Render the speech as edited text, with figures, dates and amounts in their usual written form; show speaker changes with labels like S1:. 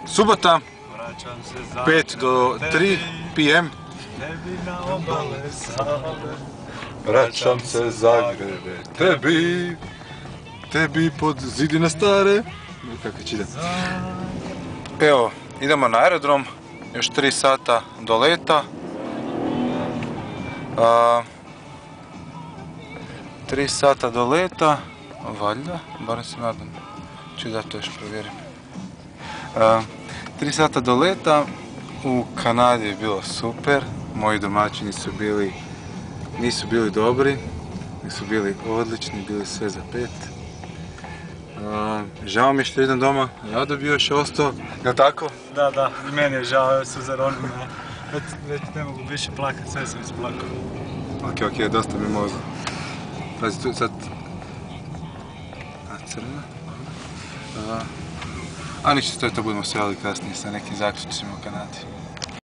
S1: Subota, 5 do 3 p.m. Vraćam se Zagrebe, tebi pod zidine stare. Kako će ide? Evo, idemo na aerodrom, još 3 sata do leta. 3 sata do leta, valjda, barem se nadam. Ču da to još provjerim. 3 sata do leta, u Kanadi je bilo super, moji domaćini nisu bili dobri, nisu bili odlični, bili sve za 5. Žao mi je što idem doma, rado bi još ostao, jel' tako?
S2: Da, i meni je žao, evo su zaronili, već ne mogu više plakat, sve sam isplakao.
S1: Ok, dosta mi mozga. Pazi, tu sad... crna. A ništa, to budemo se javili kasnije sa nekim zaključcima u Kanadi.